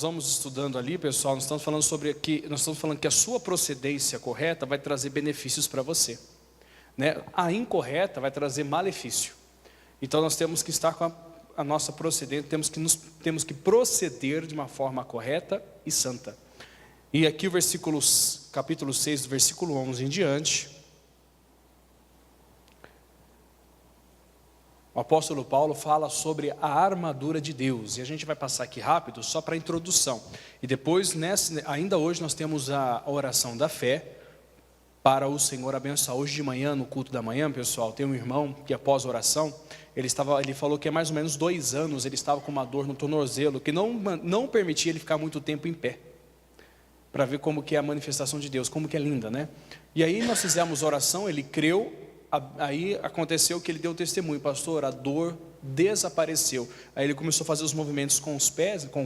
vamos estudando ali, pessoal, nós estamos falando que a sua procedência correta vai trazer benefícios para você, né? A incorreta vai trazer malefício. Então nós temos que estar com a nossa procedência, temos que proceder de uma forma correta e santa. E aqui capítulo 6, do versículo 11 em diante, o apóstolo Paulo fala sobre a armadura de Deus. E a gente vai passar aqui rápido, só para a introdução. E depois, ainda hoje, nós temos a oração da fé, para o Senhor abençoar. Hoje de manhã, no culto da manhã, pessoal, tem um irmão que após a oração, ele falou que há mais ou menos 2 anos, ele estava com uma dor no tornozelo, que não permitia ele ficar muito tempo em pé. Para ver como que é a manifestação de Deus, como que é linda, né? E aí nós fizemos oração, ele creu. Aí aconteceu que ele deu testemunho: pastor, a dor desapareceu. Aí ele começou a fazer os movimentos com o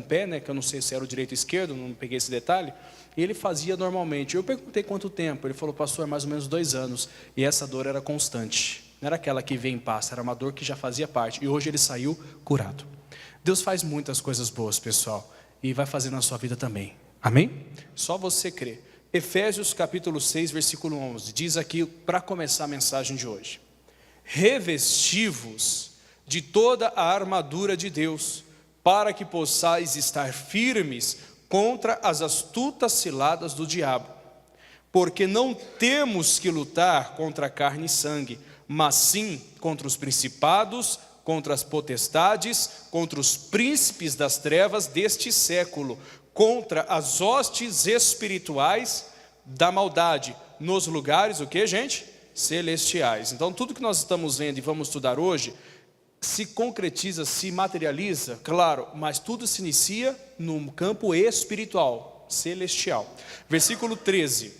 pé, né, que eu não sei se era o direito ou esquerdo, não peguei esse detalhe, e ele fazia normalmente. Eu perguntei quanto tempo, ele falou: pastor, mais ou menos 2 anos, e essa dor era constante, não era aquela que vem em paz, era uma dor que já fazia parte, e hoje ele saiu curado. Deus faz muitas coisas boas, pessoal, e vai fazer na sua vida também, amém? Só você crer. Efésios capítulo 6, versículo 11, diz aqui, para começar a mensagem de hoje: revesti-vos de toda a armadura de Deus, para que possais estar firmes contra as astutas ciladas do diabo. Porque não temos que lutar contra carne e sangue, mas sim contra os principados, contra as potestades, contra os príncipes das trevas deste século, contra as hostes espirituais da maldade nos lugares, o que, gente? Celestiais. Então tudo que nós estamos vendo e vamos estudar hoje se concretiza, se materializa, claro, mas tudo se inicia no campo espiritual, celestial. Versículo 13: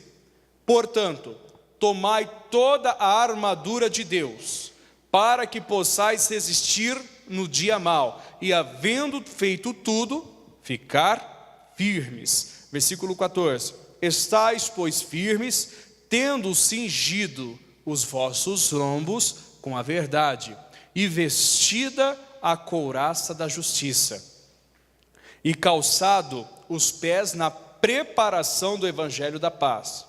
portanto, tomai toda a armadura de Deus, para que possais resistir no dia mau, e havendo feito tudo, ficar firmes. Versículo 14: estais, pois, firmes, tendo cingido os vossos lombos com a verdade, e vestida a couraça da justiça, e calçado os pés na preparação do evangelho da paz,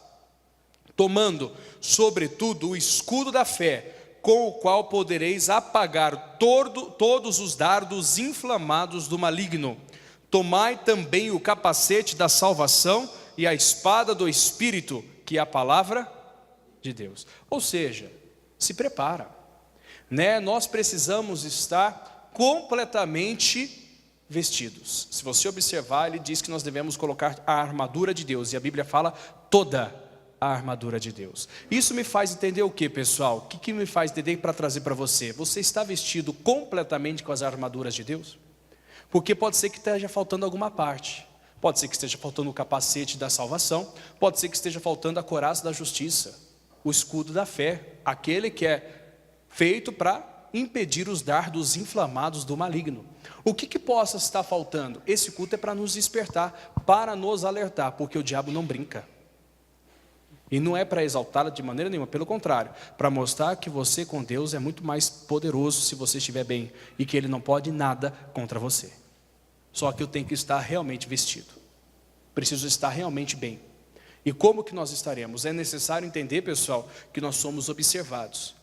tomando, sobretudo, o escudo da fé, com o qual podereis apagar todos os dardos inflamados do maligno. Tomai também o capacete da salvação e a espada do Espírito, que é a palavra de Deus. Ou seja, se prepara, né? Nós precisamos estar completamente vestidos. Se você observar, ele diz que nós devemos colocar a armadura de Deus, e a Bíblia fala toda a armadura de Deus. Isso me faz entender o que, pessoal? O que me faz entender para trazer para você? Você está vestido completamente com as armaduras de Deus? Porque pode ser que esteja faltando alguma parte. Pode ser que esteja faltando o capacete da salvação, pode ser que esteja faltando a couraça da justiça, o escudo da fé, aquele que é feito para impedir os dardos inflamados do maligno. O que possa estar faltando? Esse culto é para nos despertar, para nos alertar, porque o diabo não brinca. E não é para exaltá-la de maneira nenhuma, pelo contrário, para mostrar que você com Deus é muito mais poderoso se você estiver bem, e que Ele não pode nada contra você. Só que eu tenho que estar realmente vestido, preciso estar realmente bem. E como que nós estaremos? É necessário entender, pessoal, que nós somos observados.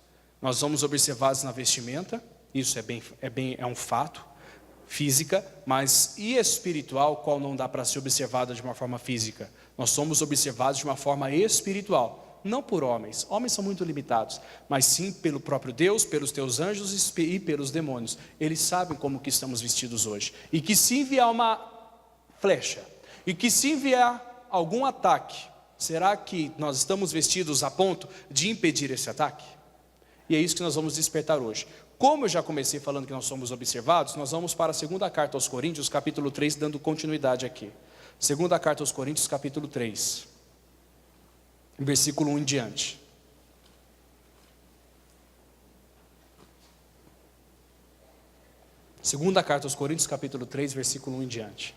Nós somos observados na vestimenta, isso é um fato, física, mas e espiritual, qual não dá para ser observada de uma forma física? Nós somos observados de uma forma espiritual, não por homens. Homens são muito limitados, mas sim pelo próprio Deus, pelos teus anjos e pelos demônios. Eles sabem como que estamos vestidos hoje. E que se enviar uma flecha, e que se enviar algum ataque, será que nós estamos vestidos a ponto de impedir esse ataque? E é isso que nós vamos despertar hoje. Como eu já comecei falando que nós somos observados, nós vamos para a segunda carta aos Coríntios, capítulo 3, dando continuidade aqui. Segunda carta aos Coríntios, capítulo 3, versículo 1 em diante. Segunda carta aos Coríntios, capítulo 3, versículo 1 em diante.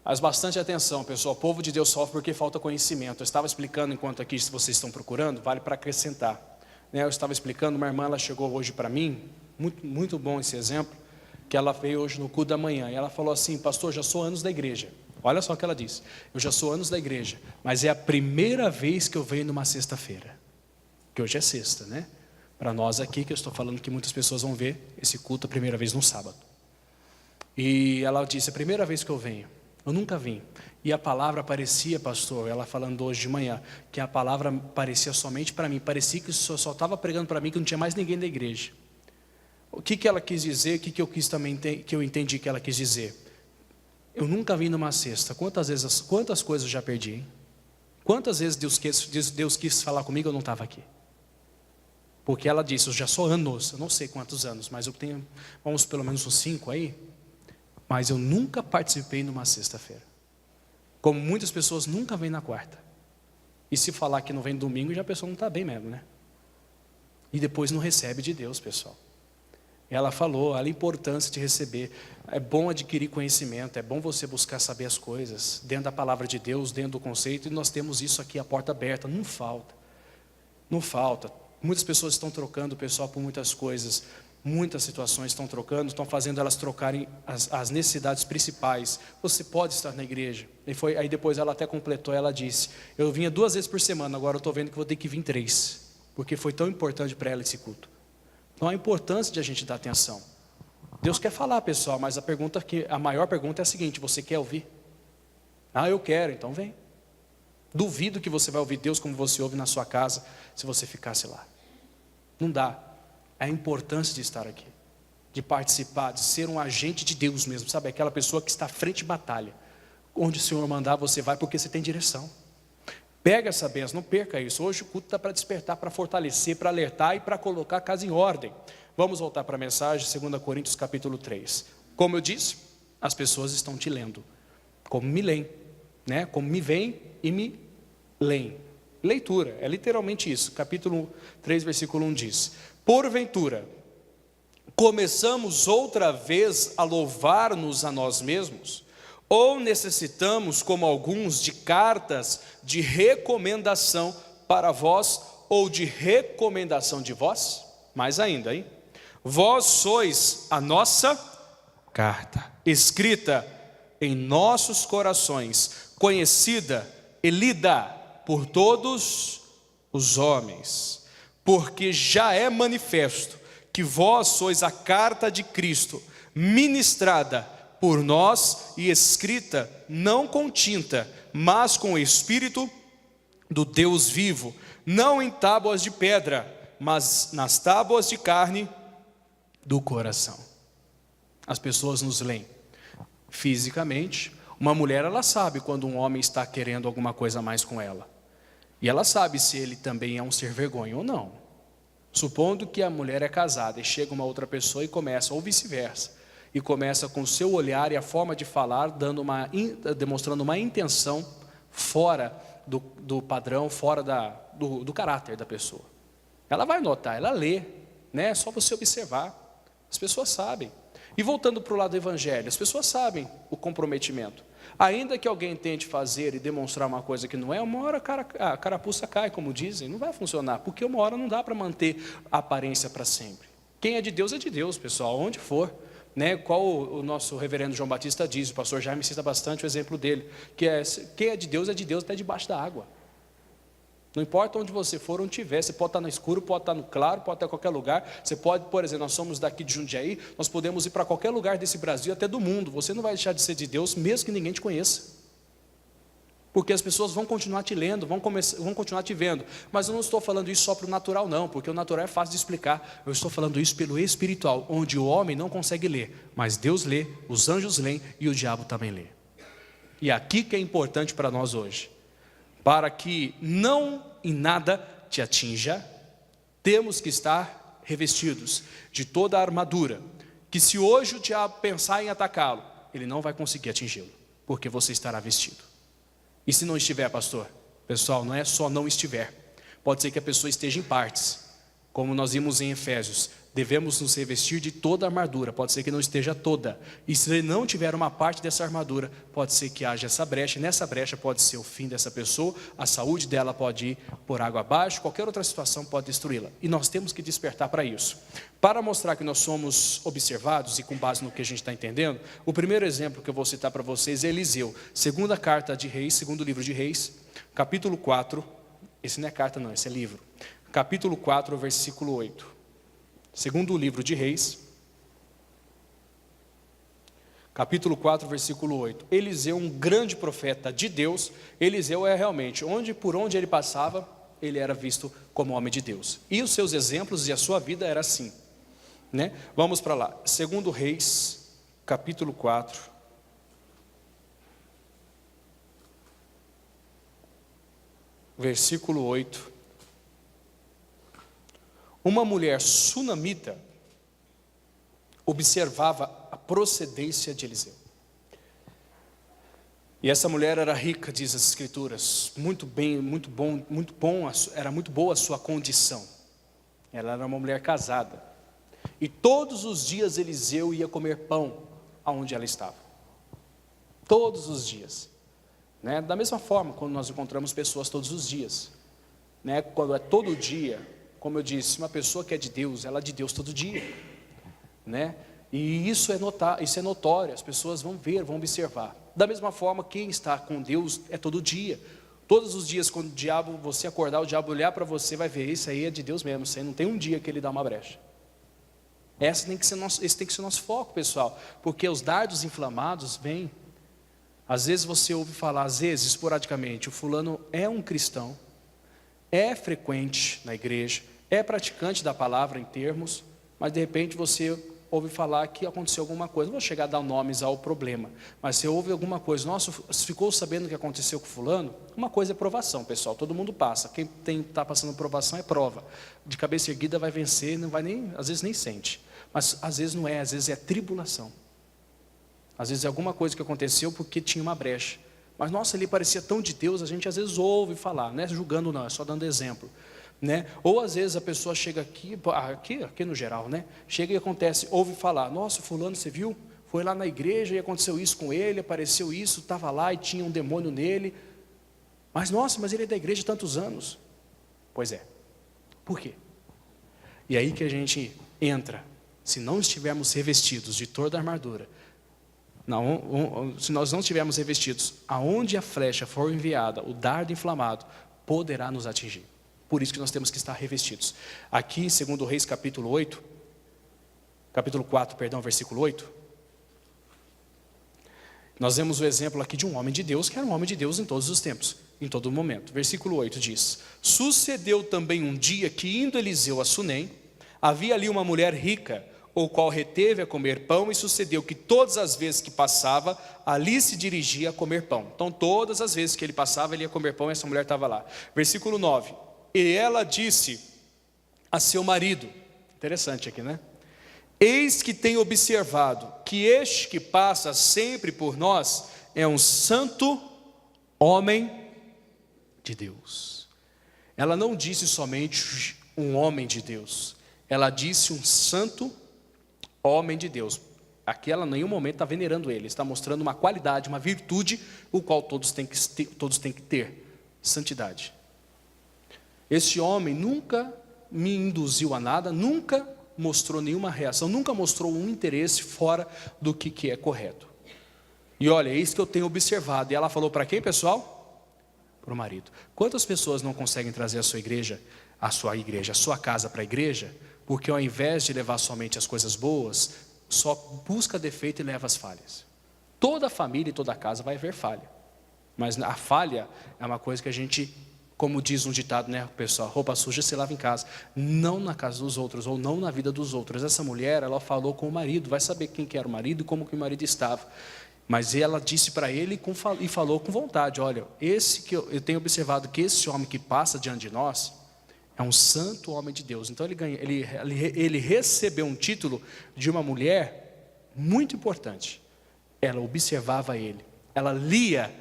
Mas bastante atenção, pessoal. O povo de Deus sofre porque falta conhecimento. Eu estava explicando enquanto aqui, se vocês estão procurando, vale para acrescentar. Eu estava explicando, uma irmã, ela chegou hoje para mim, muito bom esse exemplo. que ela veio hoje no culto da manhã, e ela falou assim: pastor, já sou anos da igreja. Olha só o que ela disse: eu já sou anos da igreja, mas é a primeira vez que eu venho numa sexta-feira, que hoje é sexta, né? Para nós aqui, que eu estou falando que muitas pessoas vão ver esse culto a primeira vez no sábado. E ela disse: é a primeira vez que eu venho, eu nunca vim. E a palavra parecia, pastor, ela falando hoje de manhã, que a palavra parecia somente para mim, parecia que só estava pregando para mim, que não tinha mais ninguém da igreja. O que ela quis dizer, o que eu quis também, que eu entendi que ela quis dizer? Eu nunca vim numa sexta. Quantas coisas eu já perdi, hein? Quantas vezes Deus quis falar comigo e eu não estava aqui? Porque ela disse: eu já sou anos, eu não sei quantos anos, mas eu tenho, vamos pelo menos uns 5 aí. Mas eu nunca participei numa sexta-feira. Como muitas pessoas nunca vêm na quarta. E se falar que não vem domingo, já a pessoa não está bem mesmo, né? E depois não recebe de Deus, pessoal. Ela falou a importância de receber. É bom adquirir conhecimento, é bom você buscar saber as coisas dentro da palavra de Deus, dentro do conceito, e nós temos isso aqui, a porta aberta, não falta. Não falta. Muitas pessoas estão trocando o pessoal por muitas coisas, muitas situações estão trocando, estão fazendo elas trocarem as necessidades principais. Você pode estar na igreja. Aí depois ela até completou, ela disse: eu vinha 2 vezes por semana, agora eu estou vendo que vou ter que vir 3, porque foi tão importante para ela esse culto. Então a importância de a gente dar atenção. Deus quer falar, pessoal, mas a maior pergunta é a seguinte: você quer ouvir? Ah, eu quero, então vem. Duvido que você vai ouvir Deus como você ouve na sua casa, se você ficasse lá. Não dá. É a importância de estar aqui, de participar, de ser um agente de Deus mesmo, sabe? Aquela pessoa que está à frente de batalha. Onde o Senhor mandar, você vai, porque você tem direção. Pega essa bênção, não perca isso. Hoje o culto está para despertar, para fortalecer, para alertar e para colocar a casa em ordem. Vamos voltar para a mensagem, 2 Coríntios capítulo 3. Como eu disse, as pessoas estão te lendo, como me leem, né? Como me veem e me leem. Leitura, é literalmente isso. Capítulo 3, versículo 1 diz: porventura, começamos outra vez a louvar-nos a nós mesmos? Ou necessitamos, como alguns, de cartas de recomendação para vós, ou de recomendação de vós? Mais ainda, hein? Vós sois a nossa carta, escrita em nossos corações, conhecida e lida por todos os homens, porque já é manifesto que vós sois a carta de Cristo, ministrada por nós e escrita não com tinta, mas com o Espírito do Deus vivo, não em tábuas de pedra, mas nas tábuas de carne do coração. As pessoas nos leem fisicamente. Uma mulher, ela sabe quando um homem está querendo alguma coisa a mais com ela, e ela sabe se ele também é um ser vergonha ou não. Supondo que a mulher é casada e chega uma outra pessoa e começa, ou vice-versa, e começa com o seu olhar e a forma de falar, demonstrando uma intenção fora do padrão, fora do caráter da pessoa. Ela vai notar, ela lê, né? É só você observar. As pessoas sabem. E voltando para o lado do evangelho, as pessoas sabem o comprometimento. Ainda que alguém tente fazer e demonstrar uma coisa que não é, uma hora a carapuça cai, como dizem, não vai funcionar, porque uma hora não dá para manter a aparência para sempre. Quem é de Deus, pessoal, onde for. Né, qual o nosso reverendo João Batista diz, o pastor Jaime cita bastante o exemplo dele, que quem é de Deus até debaixo da água. Não importa onde você for, onde tiver, você pode estar no escuro, pode estar no claro, pode estar em qualquer lugar. Você pode, por exemplo, nós somos daqui de Jundiaí, nós podemos ir para qualquer lugar desse Brasil, até do mundo. Você não vai deixar de ser de Deus, mesmo que ninguém te conheça. Porque as pessoas vão continuar te lendo, vão continuar te vendo. Mas eu não estou falando isso só para o natural não, porque o natural é fácil de explicar. Eu estou falando isso pelo espiritual, onde o homem não consegue ler, mas Deus lê, os anjos leem e o diabo também lê. E aqui que é importante para nós hoje. Para que não em nada te atinja, temos que estar revestidos de toda a armadura, que se hoje o diabo pensar em atacá-lo, ele não vai conseguir atingi-lo, porque você estará vestido. E se não estiver, pastor? Pessoal, não é só não estiver. Pode ser que a pessoa esteja em partes, como nós vimos em Efésios, devemos nos revestir de toda a armadura. Pode ser que não esteja toda, e se não tiver uma parte dessa armadura, pode ser que haja essa brecha, e nessa brecha pode ser o fim dessa pessoa, a saúde dela pode ir por água abaixo, qualquer outra situação pode destruí-la, e nós temos que despertar para isso. Para mostrar que nós somos observados, e com base no que a gente está entendendo, o primeiro exemplo que eu vou citar para vocês é Eliseu, segunda carta de Reis, segundo livro de Reis, capítulo 4, esse não é carta não, esse é livro, capítulo 4, versículo 8. Segundo o livro de Reis, capítulo 4, versículo 8. Eliseu, um grande profeta de Deus. Eliseu é realmente, por onde ele passava, ele era visto como homem de Deus. E os seus exemplos e a sua vida era assim, né? Vamos para lá. Segundo Reis, capítulo 4. Versículo 8. Uma mulher sunamita observava a procedência de Eliseu. E essa mulher era rica, diz as escrituras, era muito boa a sua condição. Ela era uma mulher casada. E todos os dias Eliseu ia comer pão aonde ela estava. Todos os dias. Né? Da mesma forma, quando nós encontramos pessoas todos os dias. Né? Quando é todo dia. Como eu disse, uma pessoa que é de Deus, ela é de Deus todo dia, né? E isso é notório, as pessoas vão ver, vão observar. Da mesma forma, quem está com Deus é todo dia. Todos os dias, quando você acordar, o diabo olhar para você, vai ver, isso aí é de Deus mesmo, isso aí não tem um dia que ele dá uma brecha. Esse tem que ser nosso foco, pessoal, porque os dardos inflamados vêm. Às vezes você ouve falar, às vezes, esporadicamente, o fulano é um cristão, é frequente na igreja, é praticante da palavra em termos, mas de repente você ouve falar que aconteceu alguma coisa. Não vou chegar a dar nomes ao problema, mas você ouve alguma coisa, nossa, ficou sabendo o que aconteceu com fulano? Uma coisa é provação, pessoal, todo mundo passa, quem está passando provação é prova, de cabeça erguida vai vencer, não vai nem, às vezes nem sente, mas às vezes não é, às vezes é tribulação, às vezes é alguma coisa que aconteceu porque tinha uma brecha. Mas, nossa, ele parecia tão de Deus, a gente às vezes ouve falar, não é julgando não, é só dando exemplo, né? Ou às vezes a pessoa chega aqui no geral, né? Chega e acontece, ouve falar, nossa, fulano, você viu? Foi lá na igreja e aconteceu isso com ele, apareceu isso, estava lá e tinha um demônio nele. Mas, nossa, mas ele é da igreja há tantos anos. Pois é. Por quê? E aí que a gente entra, se não estivermos revestidos de toda a armadura, se nós não estivermos revestidos, aonde a flecha for enviada, o dardo inflamado poderá nos atingir. Por isso que nós temos que estar revestidos. Aqui, segundo Reis, capítulo 4, versículo 8, nós vemos o exemplo aqui de um homem de Deus, que era um homem de Deus em todos os tempos, em todo momento. Versículo 8 diz: sucedeu também um dia que, indo Eliseu a Sunem, havia ali uma mulher rica, o qual reteve a comer pão, e sucedeu que todas as vezes que passava, ali se dirigia a comer pão. Então todas as vezes que ele passava, ele ia comer pão, e essa mulher estava lá. Versículo 9, e ela disse a seu marido, interessante aqui, né? Eis que tenho observado que este que passa sempre por nós é um santo homem de Deus. Ela não disse somente um homem de Deus, ela disse um santo homem de Deus. Aqui ela em nenhum momento está venerando ele, está mostrando uma qualidade, uma virtude, o qual todos têm que ter, santidade. Este homem nunca me induziu a nada, nunca mostrou nenhuma reação, nunca mostrou um interesse fora do que é correto. E olha, é isso que eu tenho observado. E ela falou para quem, pessoal? Para o marido. Quantas pessoas não conseguem trazer a sua casa para a igreja, porque ao invés de levar somente as coisas boas, só busca defeito e leva as falhas? Toda família e toda casa vai haver falha, mas a falha é uma coisa que a gente, como diz um ditado, né, pessoal, roupa suja se lava em casa, não na casa dos outros, ou não na vida dos outros. Essa mulher, ela falou com o marido, vai saber quem que era o marido e como que o marido estava, mas ela disse para ele e falou com vontade: olha, esse que eu tenho observado que esse homem que passa diante de nós é um santo homem de Deus. Então ele recebeu um título de uma mulher muito importante. Ela observava ele, ela lia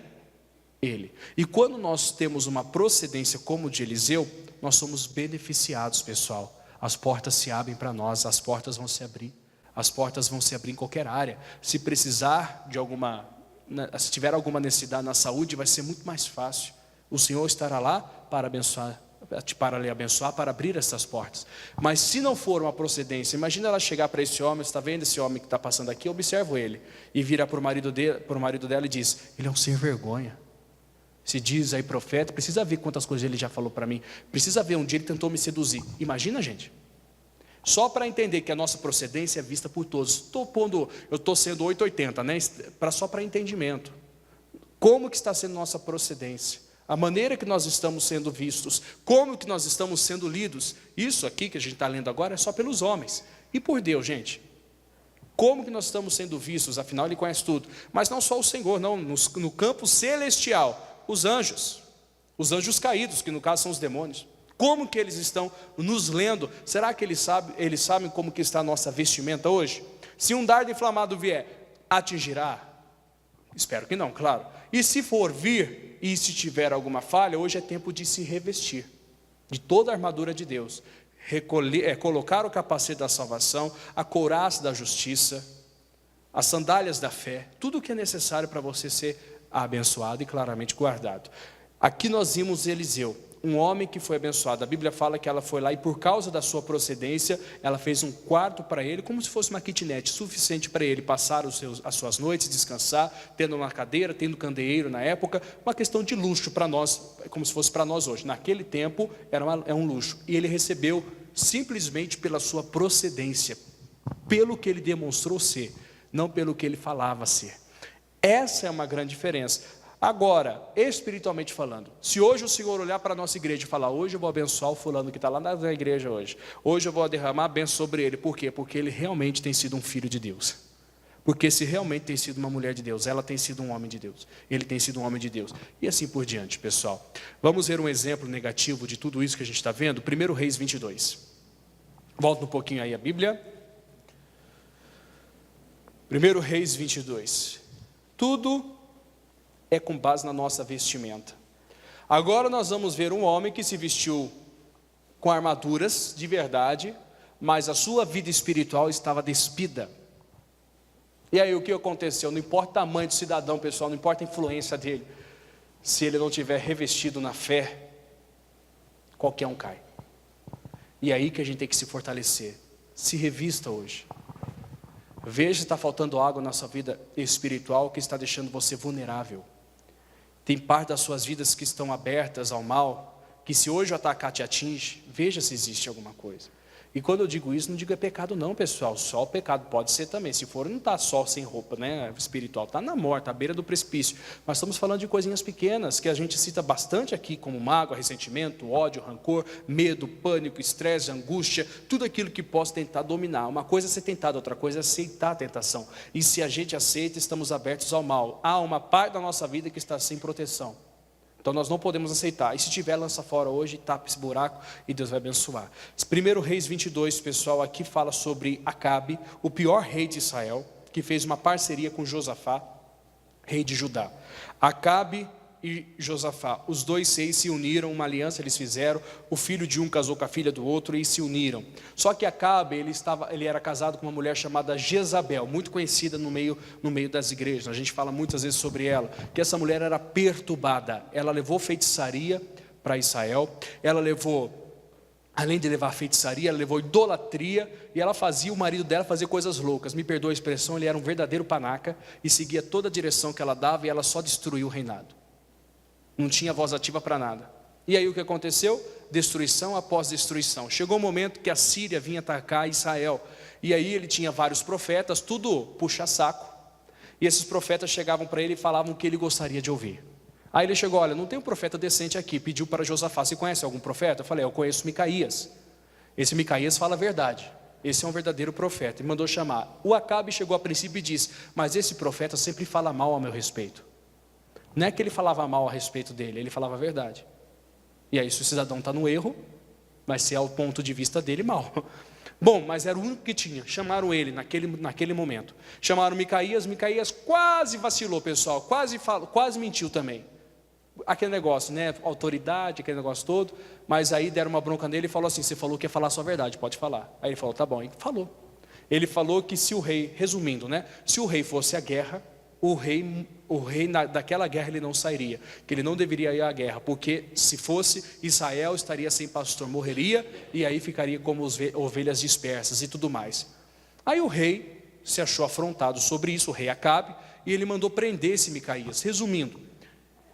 ele. E quando nós temos uma procedência como de Eliseu, nós somos beneficiados, pessoal. as portas se abrem para nós, as portas vão se abrir. As portas vão se abrir em qualquer área. Se precisar de se tiver alguma necessidade na saúde, vai ser muito mais fácil. O Senhor estará lá para abençoar, para lhe abençoar, para abrir essas portas. Mas se não for uma procedência, imagina ela chegar para esse homem, você está vendo esse homem que está passando aqui, eu observo ele, e vira para o marido dela e diz, ele é um sem vergonha. Se diz aí profeta, precisa ver quantas coisas ele já falou para mim, precisa ver um dia ele tentou me seduzir. Imagina, gente. Só para entender que a nossa procedência é vista por todos. Eu estou sendo 880, né? Só para entendimento. Como que está sendo nossa procedência? A maneira que nós estamos sendo vistos, como que nós estamos sendo lidos. Isso aqui que a gente está lendo agora é só pelos homens. E por Deus, gente? Como que nós estamos sendo vistos? Afinal, Ele conhece tudo. Mas não só o Senhor, não. No campo celestial, os anjos caídos, que no caso são os demônios. Como que eles estão nos lendo? Será que eles sabem como que está a nossa vestimenta hoje? Se um dardo inflamado vier, atingirá? Espero que não, claro. E se for vir, e se tiver alguma falha, hoje é tempo de se revestir de toda a armadura de Deus. Colocar o capacete da salvação, a couraça da justiça, as sandálias da fé, tudo o que é necessário para você ser abençoado e claramente guardado. Aqui nós vimos Eliseu, um homem que foi abençoado. A Bíblia fala que ela foi lá e por causa da sua procedência, ela fez um quarto para ele, como se fosse uma kitnet, suficiente para ele passar as suas noites, descansar, tendo uma cadeira, tendo candeeiro na época, uma questão de luxo para nós, como se fosse para nós hoje. Naquele tempo é um luxo. E ele recebeu simplesmente pela sua procedência, pelo que ele demonstrou ser, não pelo que ele falava ser. Essa é uma grande diferença. Agora, espiritualmente falando, se hoje o Senhor olhar para a nossa igreja e falar, hoje eu vou abençoar o fulano que está lá na igreja hoje eu vou derramar a bênção sobre ele, por quê? Porque ele realmente tem sido um filho de Deus, porque se realmente tem sido uma mulher de Deus, ela tem sido um homem de Deus, ele tem sido um homem de Deus, e assim por diante, pessoal. Vamos ver um exemplo negativo de tudo isso que a gente está vendo. 1 Reis 22, volta um pouquinho aí a Bíblia, 1 Reis 22, tudo é com base na nossa vestimenta. Agora nós vamos ver um homem que se vestiu com armaduras de verdade, mas a sua vida espiritual estava despida. E aí o que aconteceu? Não importa o tamanho do cidadão, pessoal, não importa a influência dele, se ele não tiver revestido na fé, qualquer um cai. E é aí que a gente tem que se fortalecer. Se revista hoje. Veja se está faltando água na sua vida espiritual que está deixando você vulnerável. Tem parte das suas vidas que estão abertas ao mal, que se hoje o atacar te atinge, veja se existe alguma coisa. E quando eu digo isso, não digo é pecado não, pessoal, só o pecado pode ser também. Se for, não está só sem roupa, né, espiritual, está na morte, à beira do precipício. Mas estamos falando de coisinhas pequenas, que a gente cita bastante aqui, como mágoa, ressentimento, ódio, rancor, medo, pânico, estresse, angústia, tudo aquilo que possa tentar dominar. Uma coisa é ser tentado, outra coisa é aceitar a tentação. E se a gente aceita, estamos abertos ao mal. Há uma parte da nossa vida que está sem proteção. Então nós não podemos aceitar. E se tiver, lança fora hoje, tapa esse buraco e Deus vai abençoar. 1 Reis 22, pessoal, aqui fala sobre Acabe, o pior rei de Israel, que fez uma parceria com Josafá, rei de Judá. Acabe e Josafá, os dois reis se uniram, uma aliança eles fizeram, o filho de um casou com a filha do outro e se uniram. Só que Acabe, ele era casado com uma mulher chamada Jezabel, muito conhecida no meio das igrejas, a gente fala muitas vezes sobre ela, que essa mulher era perturbada, ela levou feitiçaria para Israel, ela levou, além de levar feitiçaria, ela levou idolatria, e ela fazia o marido dela fazer coisas loucas, me perdoa a expressão, ele era um verdadeiro panaca, e seguia toda a direção que ela dava, e ela só destruiu o reinado. Não tinha voz ativa para nada. E aí o que aconteceu? Destruição após destruição. Chegou o momento que a Síria vinha atacar Israel. E aí ele tinha vários profetas, tudo puxa-saco. E esses profetas chegavam para ele e falavam o que ele gostaria de ouvir. Aí ele chegou, olha, não tem um profeta decente aqui. Pediu para Josafá, você conhece algum profeta? Eu falei, eu conheço Micaías. Esse Micaías fala a verdade. Esse é um verdadeiro profeta. E mandou chamar. O Acabe chegou a princípio e disse, mas esse profeta sempre fala mal a meu respeito. Não é que ele falava mal a respeito dele, ele falava a verdade. E aí se o cidadão está no erro, vai ser ao ponto de vista dele mal. Bom, mas era o único que tinha. Chamaram ele naquele momento. Chamaram Micaías. Micaías quase vacilou, pessoal. Quase mentiu também. aquele negócio, né? Autoridade, aquele negócio todo. Mas aí deram uma bronca nele e falou assim: você falou que ia falar a sua verdade, pode falar. Aí ele falou: tá bom, e falou. Ele falou que se o rei, resumindo, né? Se o rei fosse à guerra, o rei daquela guerra ele não sairia, que ele não deveria ir à guerra, porque se fosse, Israel estaria sem pastor, morreria, e aí ficaria como ovelhas dispersas e tudo mais. Aí o rei se achou afrontado sobre isso, o rei Acabe, e ele mandou prender esse Micaías, resumindo,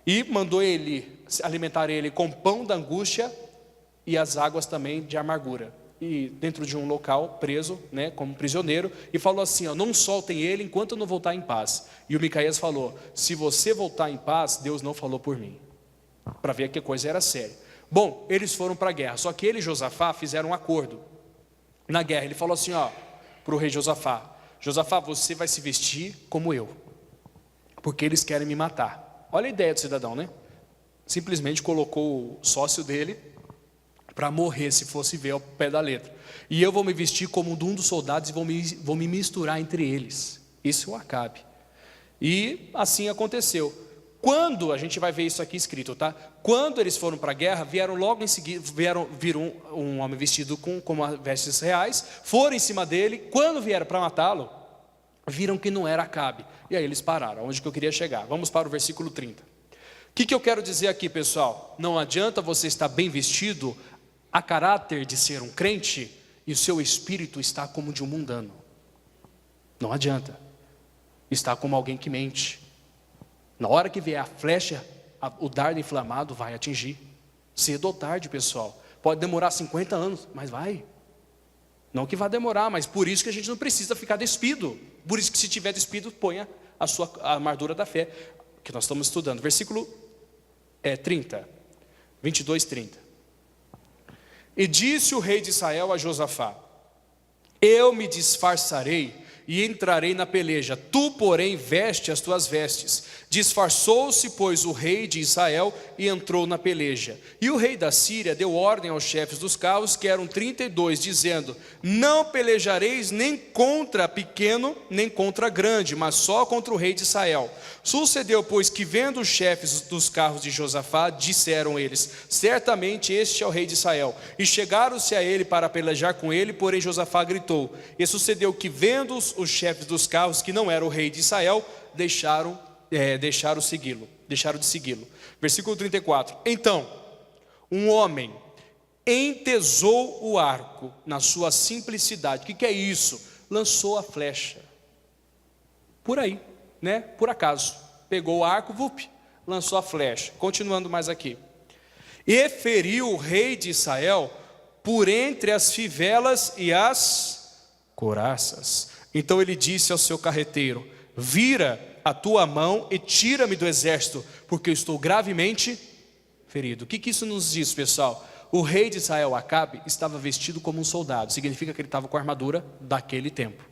e mandou alimentar ele com pão da angústia e as águas também de amargura, e dentro de um local preso, né, como prisioneiro, e falou assim: ó, não soltem ele enquanto eu não voltar em paz. E o Micaías falou: se você voltar em paz, Deus não falou por mim, para ver que a coisa era séria. Bom, eles foram para a guerra, só que ele e Josafá fizeram um acordo na guerra. Ele falou assim, ó, para o rei Josafá: Josafá, você vai se vestir como eu, porque eles querem me matar. Olha a ideia do cidadão, né? Simplesmente colocou o sócio dele para morrer, se fosse ver ao pé da letra. E eu vou me vestir como um dos soldados e vou me misturar entre eles. Isso é o Acabe. E assim aconteceu. Quando, a gente vai ver isso aqui escrito, tá? Quando eles foram para a guerra, vieram logo em seguida, viram um homem vestido com vestes reais, foram em cima dele. Quando vieram para matá-lo, viram que não era Acabe. E aí eles pararam, onde que eu queria chegar. Vamos para o versículo 30. O que eu quero dizer aqui, pessoal? Não adianta você estar bem vestido a caráter de ser um crente e o seu espírito está como de um mundano. Não adianta. Está como alguém que mente. Na hora que vier a flecha, o dardo inflamado vai atingir. Cedo ou tarde, pessoal. Pode demorar 50 anos, mas vai. Não que vá demorar, mas por isso que a gente não precisa ficar despido. Por isso que se tiver despido, ponha a armadura da fé, que nós estamos estudando. Versículo 30, 22, 30. E disse o rei de Israel a Josafá: eu me disfarçarei e entrarei na peleja, tu porém veste as tuas vestes. Disfarçou-se, pois, o rei de Israel e entrou na peleja. E o rei da Síria deu ordem aos chefes dos carros, que eram 32, dizendo: não pelejareis nem contra pequeno, nem contra grande, mas só contra o rei de Israel. Sucedeu, pois, que vendo os chefes dos carros de Josafá, disseram eles: certamente este é o rei de Israel. E chegaram-se a ele para pelejar com ele, porém Josafá gritou. E sucedeu que, vendo os chefes dos carros, que não era o rei de Israel, deixaram de segui-lo. Versículo 34. Então, um homem entesou o arco na sua simplicidade. O que é isso? Lançou a flecha. Por aí, né? Por acaso. Pegou o arco, lançou a flecha. Continuando mais aqui. E feriu o rei de Israel por entre as fivelas e as couraças. Então ele disse ao seu carreteiro: vira a tua mão e tira-me do exército, porque eu estou gravemente ferido. O que isso nos diz, pessoal? O rei de Israel, Acabe, estava vestido como um soldado. Significa que ele estava com a armadura daquele tempo.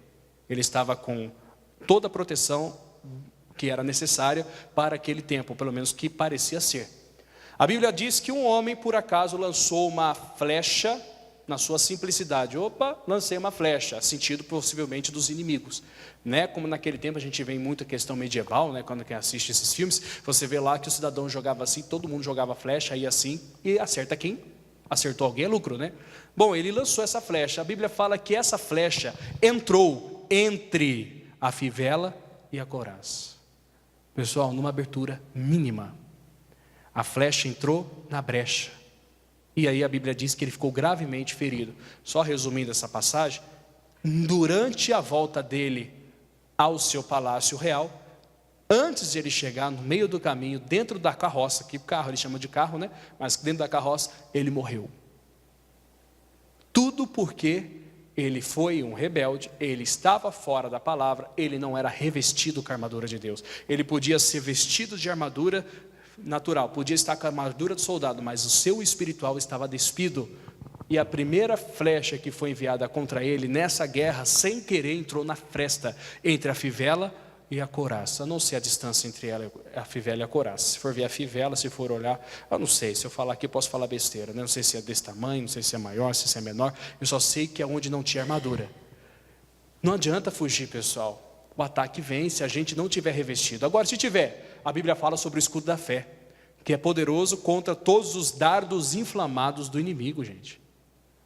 Ele estava com toda a proteção que era necessária para aquele tempo, pelo menos que parecia ser. A Bíblia diz que um homem, por acaso, lançou uma flecha na sua simplicidade. Lancei uma flecha, sentido possivelmente dos inimigos, né? Como naquele tempo a gente vê muito a questão medieval, né? Quando quem assiste esses filmes, você vê lá que o cidadão jogava assim, todo mundo jogava flecha, ia assim, e acerta quem? Acertou alguém, é lucro, né? Bom, ele lançou essa flecha. A Bíblia fala que essa flecha entrou entre a fivela e a couraça. Pessoal, numa abertura mínima, a flecha entrou na brecha. E aí a Bíblia diz que ele ficou gravemente ferido. Só resumindo essa passagem, durante a volta dele ao seu palácio real, antes de ele chegar no meio do caminho, dentro da carroça, que o carro ele chama de carro, né? Mas dentro da carroça, ele morreu. Tudo porque ele foi um rebelde, ele estava fora da palavra, ele não era revestido com a armadura de Deus. Ele podia ser vestido de armadura natural, podia estar com a armadura do soldado, mas o seu espiritual estava despido. E a primeira flecha que foi enviada contra ele nessa guerra, sem querer, entrou na fresta entre a fivela e a couraça. Eu não sei a distância entre ela, a fivela e a couraça. Se for ver a fivela, se for olhar, eu não sei, se eu falar aqui eu posso falar besteira, né? Não sei se é desse tamanho, não sei se é maior, se é menor. Eu só sei que é onde não tinha armadura. Não adianta fugir, pessoal. O ataque vem se a gente não tiver revestido. Agora, se tiver, a Bíblia fala sobre o escudo da fé, que é poderoso contra todos os dardos inflamados do inimigo, gente.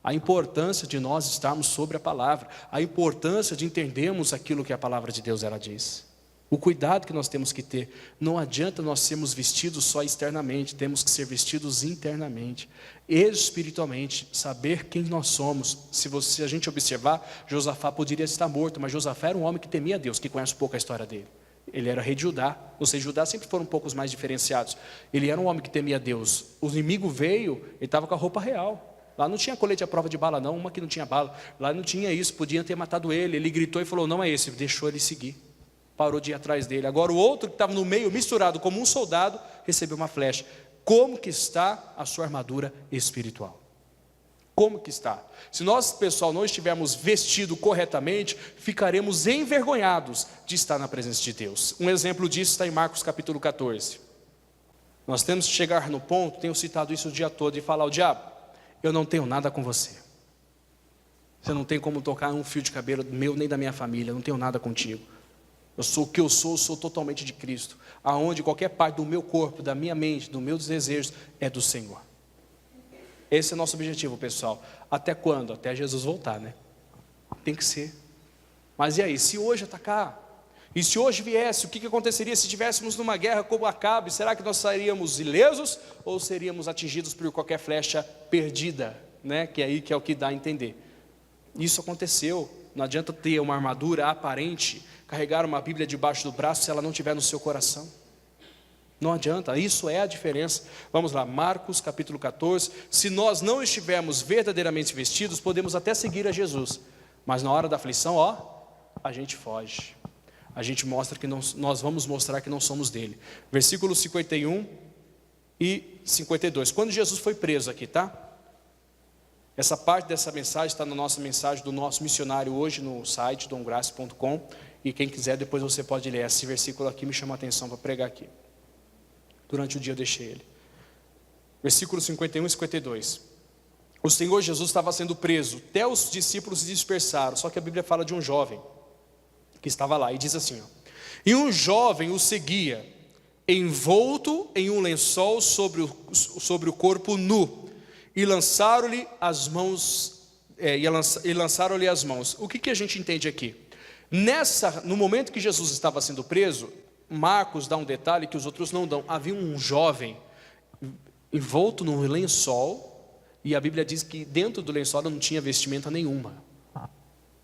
A importância de nós estarmos sobre a palavra, a importância de entendermos aquilo que a palavra de Deus ela diz. O cuidado que nós temos que ter. Não adianta nós sermos vestidos só externamente, temos que ser vestidos internamente, espiritualmente, saber quem nós somos. Se a gente observar, Josafá poderia estar morto, mas Josafá era um homem que temia Deus, que conhece um pouco a história dele. Ele era rei de Judá, ou seja, Judá sempre foram um pouco mais diferenciados. Ele era um homem que temia Deus. O inimigo veio, ele estava com a roupa real. Lá não tinha colete à prova de bala não, uma que não tinha bala. Lá não tinha isso, podiam ter matado ele. Ele gritou e falou, não é esse, deixou ele seguir. Parou de ir atrás dele. Agora o outro que estava no meio, misturado como um soldado, recebeu uma flecha. Como que está a sua armadura espiritual? Como que está? Se nós, pessoal, não estivermos vestidos corretamente, ficaremos envergonhados de estar na presença de Deus. Um exemplo disso está em Marcos capítulo 14. Nós temos que chegar no ponto, tenho citado isso o dia todo, e falar ao diabo, eu não tenho nada com você. Você não tem como tocar um fio de cabelo meu nem da minha família, eu não tenho nada contigo. Eu sou o que eu sou totalmente de Cristo. Aonde qualquer parte do meu corpo, da minha mente, dos meus desejos, é do Senhor. Esse é o nosso objetivo, pessoal. Até quando? Até Jesus voltar, né? Tem que ser. Mas e aí, se hoje atacar? E se hoje viesse, o que aconteceria se estivéssemos numa guerra como Acabe? Será que nós sairíamos ilesos ou seríamos atingidos por qualquer flecha perdida, né? Que é o que dá a entender. Isso aconteceu. Não adianta ter uma armadura aparente, carregar uma Bíblia debaixo do braço se ela não estiver no seu coração. Não adianta, isso é a diferença. Vamos lá, Marcos capítulo 14. Se nós não estivermos verdadeiramente vestidos, podemos até seguir a Jesus. Mas na hora da aflição, a gente foge. A gente mostra que nós vamos mostrar que não somos dele. Versículos 51 e 52. Quando Jesus foi preso aqui, tá? Essa parte dessa mensagem está na nossa mensagem do nosso missionário hoje no site domgrace.com. E quem quiser depois você pode ler. Esse versículo aqui me chama a atenção para pregar aqui. Durante o dia eu deixei ele. Versículos 51 e 52. O Senhor Jesus estava sendo preso. Até os discípulos se dispersaram. Só que a Bíblia fala de um jovem que estava lá. E diz assim, e um jovem o seguia, envolto em um lençol sobre o corpo nu. E lançaram-lhe as mãos. Lançaram-lhe as mãos. O que a gente entende aqui? No momento que Jesus estava sendo preso, Marcos dá um detalhe que os outros não dão. Havia um jovem envolto num lençol, e a Bíblia diz que dentro do lençol não tinha vestimenta nenhuma.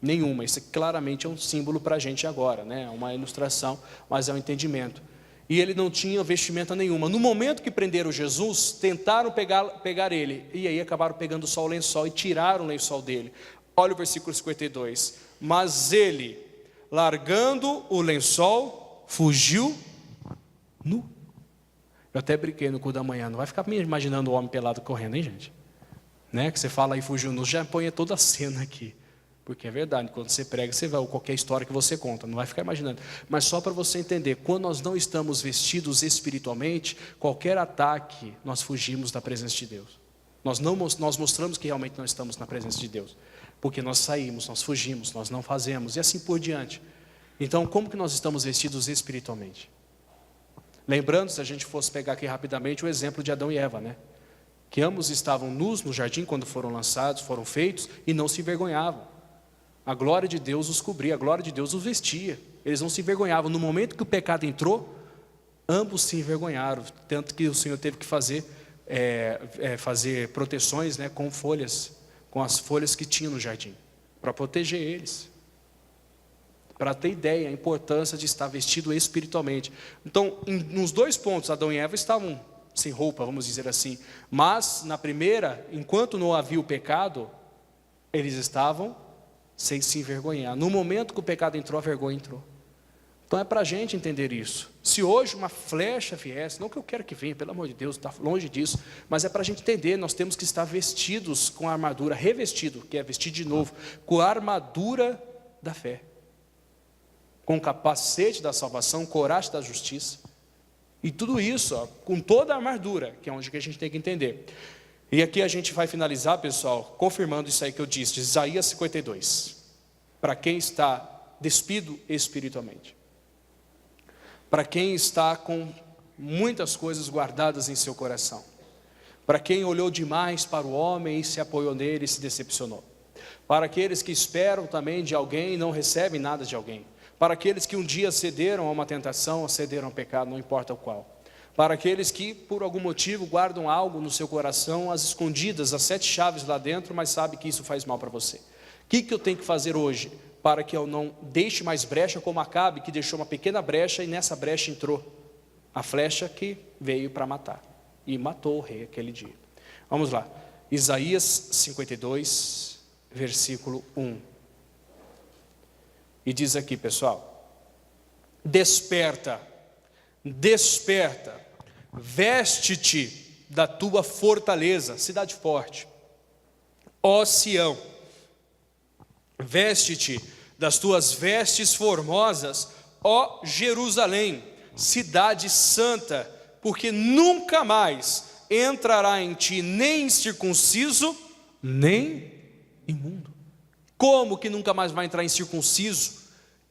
Nenhuma. Isso claramente é um símbolo para a gente agora, né? É uma ilustração, mas é um entendimento. E ele não tinha vestimenta nenhuma. No momento que prenderam Jesus, tentaram pegar ele, e aí acabaram pegando só o lençol e tiraram o lençol dele. Olha o versículo 52. Mas ele, largando o lençol, fugiu nu. Eu até brinquei no cu da manhã. Não vai ficar me imaginando o homem pelado correndo, hein, gente? Né? Que você fala aí, fugiu nu, já põe toda a cena aqui. Porque é verdade, quando você prega, você vai, ou qualquer história que você conta, não vai ficar imaginando. Mas só para você entender, quando nós não estamos vestidos espiritualmente, qualquer ataque, nós fugimos da presença de Deus. Nós mostramos que realmente não estamos na presença de Deus. Porque nós saímos, nós fugimos, nós não fazemos, e assim por diante. Então, como que nós estamos vestidos espiritualmente? Lembrando, se a gente fosse pegar aqui rapidamente, o exemplo de Adão e Eva, né? Que ambos estavam nus no jardim quando foram lançados, foram feitos, e não se envergonhavam. A glória de Deus os cobria, a glória de Deus os vestia. Eles não se envergonhavam. No momento que o pecado entrou, ambos se envergonharam. Tanto que o Senhor teve que fazer proteções, né, com folhas, com as folhas que tinha no jardim, para proteger eles. Para ter ideia, a importância de estar vestido espiritualmente. Então, nos dois pontos, Adão e Eva estavam sem roupa, vamos dizer assim. Mas, na primeira, enquanto não havia o pecado, eles estavam sem se envergonhar. No momento que o pecado entrou, a vergonha entrou. Então é para a gente entender isso. Se hoje uma flecha viesse, não que eu quero que venha, pelo amor de Deus, está longe disso, mas é para a gente entender, nós temos que estar vestidos com a armadura, revestido, que é vestir de novo, com a armadura da fé, com o capacete da salvação, coragem da justiça, e tudo isso, com toda a armadura, que é onde que a gente tem que entender. E aqui a gente vai finalizar, pessoal, confirmando isso aí que eu disse, de Isaías 52. Para quem está despido espiritualmente. Para quem está com muitas coisas guardadas em seu coração. Para quem olhou demais para o homem e se apoiou nele e se decepcionou. Para aqueles que esperam também de alguém e não recebem nada de alguém. Para aqueles que um dia cederam a uma tentação, ou cederam ao pecado, não importa o qual. Para aqueles que por algum motivo guardam algo no seu coração, às escondidas, as 7 chaves lá dentro, mas sabe que isso faz mal para você. O que eu tenho que fazer hoje para que eu não deixe mais brecha como Acabe, que deixou uma pequena brecha e nessa brecha entrou a flecha que veio para matar. E matou o rei aquele dia. Vamos lá. Isaías 52, versículo 1. E diz aqui, pessoal: desperta, desperta, veste-te da tua fortaleza, cidade forte, ó Sião, veste-te das tuas vestes formosas, ó Jerusalém, cidade santa, porque nunca mais entrará em ti nem incircunciso, nem imundo. Como que nunca mais vai entrar incircunciso?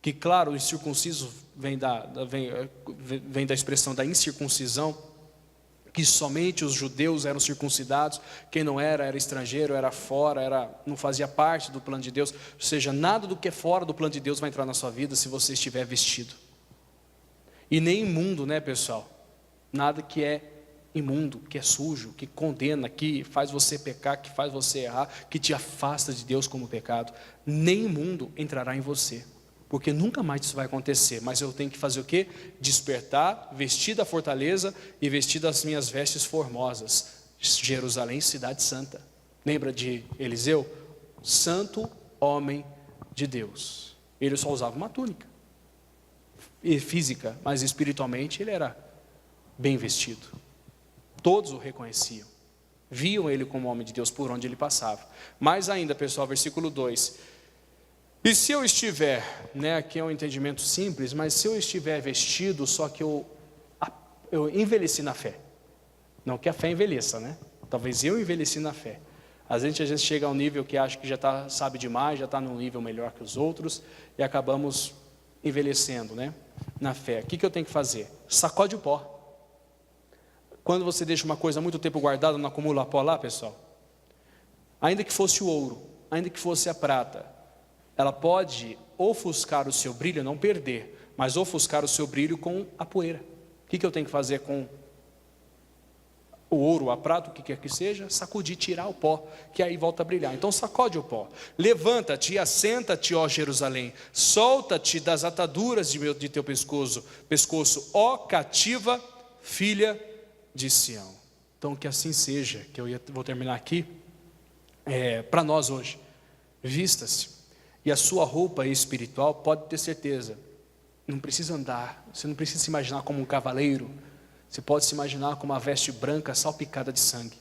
Que claro, o incircunciso vem da expressão da incircuncisão, que somente os judeus eram circuncidados, quem não era estrangeiro, era fora, não fazia parte do plano de Deus. Ou seja, nada do que é fora do plano de Deus vai entrar na sua vida se você estiver vestido. E nem imundo, né, pessoal? Nada que é imundo, que é sujo, que condena, que faz você pecar, que faz você errar, que te afasta de Deus como pecado, nem imundo entrará em você, porque nunca mais isso vai acontecer. Mas eu tenho que fazer o quê? Despertar, vestir da fortaleza e vestir das minhas vestes formosas. Jerusalém, cidade santa. Lembra de Eliseu? Santo homem de Deus. Ele só usava uma túnica e física, mas espiritualmente ele era bem vestido. Todos o reconheciam, viam ele como homem de Deus por onde ele passava. Mais ainda, pessoal, versículo 2: e se eu estiver, aqui é um entendimento simples, mas se eu estiver vestido, só que eu envelheci na fé, não que a fé envelheça, talvez eu envelheci na fé. Às vezes chega a um nível que acha que já sabe demais, já está num nível melhor que os outros, e acabamos envelhecendo, na fé. O que eu tenho que fazer? Sacode o pó. Quando você deixa uma coisa muito tempo guardada, não acumula pó lá, pessoal? Ainda que fosse o ouro, ainda que fosse a prata, ela pode ofuscar o seu brilho, não perder, mas ofuscar o seu brilho com a poeira. O que eu tenho que fazer com o ouro, a prata, o que quer que seja? Sacudir, tirar o pó, que aí volta a brilhar. Então sacode o pó. Levanta-te e assenta-te, ó Jerusalém. Solta-te das ataduras de teu pescoço, ó cativa, filha de Sião. Então que assim seja, que vou terminar aqui, para nós hoje. Vista-se, e a sua roupa espiritual, pode ter certeza, não precisa andar, você não precisa se imaginar como um cavaleiro, você pode se imaginar como uma veste branca salpicada de sangue.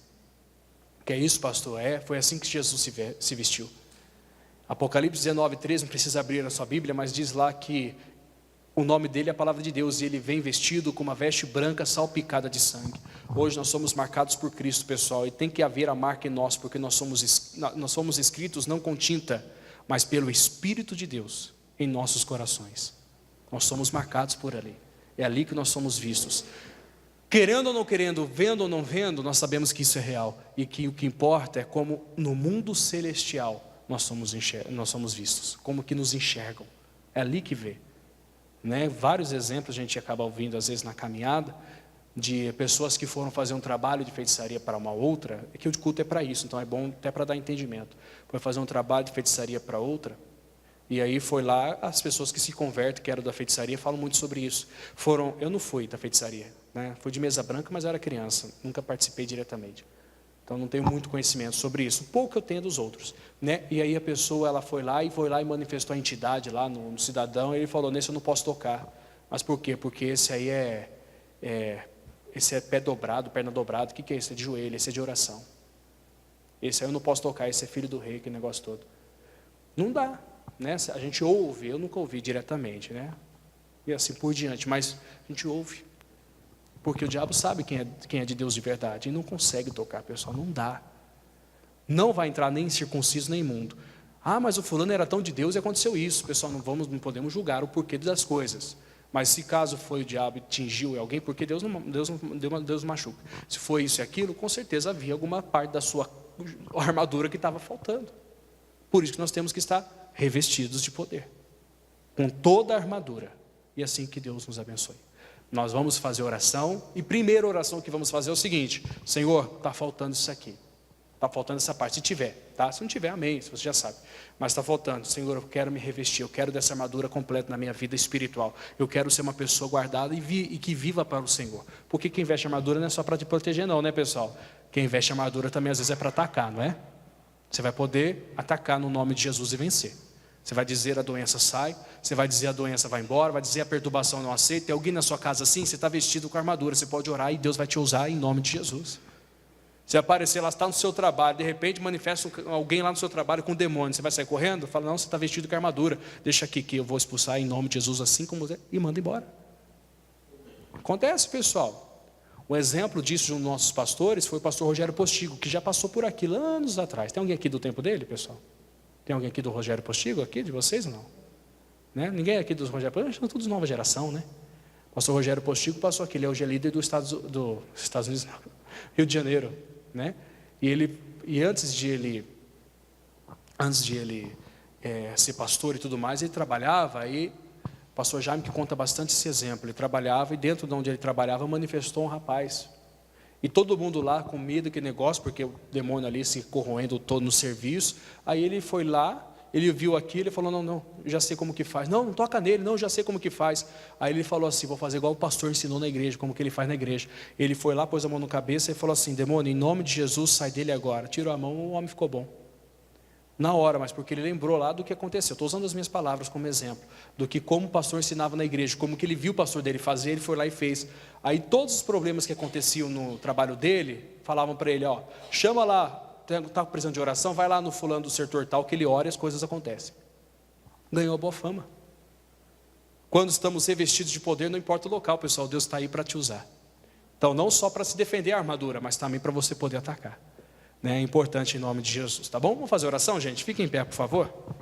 Que é isso, pastor? Foi assim que Jesus se vestiu. Apocalipse 19:3, não precisa abrir a sua Bíblia, mas diz lá que o nome dele é a palavra de Deus, e ele vem vestido com uma veste branca salpicada de sangue. Hoje nós somos marcados por Cristo, pessoal, e tem que haver a marca em nós, porque nós somos escritos não com tinta, mas pelo Espírito de Deus em nossos corações. Nós somos marcados por ali, é ali que nós somos vistos. Querendo ou não querendo, vendo ou não vendo, nós sabemos que isso é real, e que o que importa é como no mundo celestial nós somos vistos, como que nos enxergam, é ali que vê. Vários exemplos a gente acaba ouvindo às vezes na caminhada, de pessoas que foram fazer um trabalho de feitiçaria para uma outra, que o culto é para isso, então é bom até para dar entendimento. Foi fazer um trabalho de feitiçaria para outra, e aí foi lá, as pessoas que se convertem, que eram da feitiçaria, falam muito sobre isso. Eu não fui da feitiçaria, fui de mesa branca, mas eu era criança, nunca participei diretamente. Então não tenho muito conhecimento sobre isso, pouco eu tenho dos outros, E aí a pessoa, ela foi lá e manifestou a entidade lá no cidadão, e ele falou: nesse eu não posso tocar. Mas por quê? Porque esse aí esse é pé dobrado, perna dobrada. O que é isso? É de joelho, esse é de oração. Esse aí eu não posso tocar, esse é filho do rei, aquele negócio todo. Não dá, A gente ouve, eu nunca ouvi diretamente, E assim por diante, mas a gente ouve. Porque o diabo sabe quem é de Deus de verdade, e não consegue tocar, pessoal, não dá. Não vai entrar nem circunciso nem imundo. Mas o fulano era tão de Deus e aconteceu isso. Pessoal, não podemos julgar o porquê das coisas. Mas se caso foi o diabo e atingiu alguém, porque Deus não machuca. Se foi isso e aquilo, com certeza havia alguma parte da sua armadura que estava faltando. Por isso que nós temos que estar revestidos de poder, com toda a armadura. E assim que Deus nos abençoe. Nós vamos fazer oração, e primeira oração que vamos fazer é o seguinte: Senhor, está faltando isso aqui. Está faltando essa parte, se tiver, tá? Se não tiver, amém, se você já sabe. Mas está faltando, Senhor, eu quero me revestir, eu quero dessa armadura completa na minha vida espiritual. Eu quero ser uma pessoa guardada e que viva para o Senhor. Porque quem veste armadura não é só para te proteger não, né, pessoal? Quem veste armadura também às vezes é para atacar, não é? Você vai poder atacar no nome de Jesus e vencer. Você vai dizer a doença sai, você vai dizer a doença vai embora, vai dizer a perturbação não aceita. Tem alguém na sua casa assim, você está vestido com armadura, você pode orar e Deus vai te usar em nome de Jesus. Se aparecer lá, está no seu trabalho, de repente manifesta alguém lá no seu trabalho com um demônio, você vai sair correndo? Fala, não, você está vestido com armadura, deixa aqui que eu vou expulsar em nome de Jesus assim como você, e manda embora. Acontece, pessoal. Um exemplo disso de um dos nossos pastores foi o pastor Rogério Postigo, que já passou por aqui anos atrás. Tem alguém aqui do tempo dele, pessoal? Tem alguém aqui do Rogério Postigo, aqui de vocês ou não? Né? Ninguém aqui dos Rogério Postigo, são todos nova geração, né? O pastor Rogério Postigo passou aqui, ele hoje é líder dos Estados Unidos, não, Rio de Janeiro, né? E antes de ele ser pastor e tudo mais, ele trabalhava, aí o pastor Jaime que conta bastante esse exemplo, ele trabalhava e dentro de onde ele trabalhava manifestou um rapaz, e todo mundo lá com medo, que negócio, porque o demônio ali se corroendo todo no serviço. Aí ele foi lá, ele viu aquilo, ele falou, não, já sei como que faz. Não toca nele, não, já sei como que faz. Aí ele falou assim, vou fazer igual o pastor ensinou na igreja, como que ele faz na igreja. Ele foi lá, pôs a mão na cabeça e falou assim, demônio, em nome de Jesus, sai dele agora. Tirou a mão, o homem ficou bom. Na hora, mas porque ele lembrou lá do que aconteceu. Estou usando as minhas palavras como exemplo, do que como o pastor ensinava na igreja, como que ele viu o pastor dele fazer, ele foi lá e fez. Aí todos os problemas que aconteciam no trabalho dele, falavam para ele, ó, chama lá, está precisando de oração, vai lá no fulano do setor tal, que ele ora e as coisas acontecem. Ganhou boa fama. Quando estamos revestidos de poder, não importa o local, pessoal, Deus está aí para te usar. Então não só para se defender a armadura, mas também para você poder atacar. É importante em nome de Jesus, tá bom? Vamos fazer oração, gente? Fiquem em pé, por favor.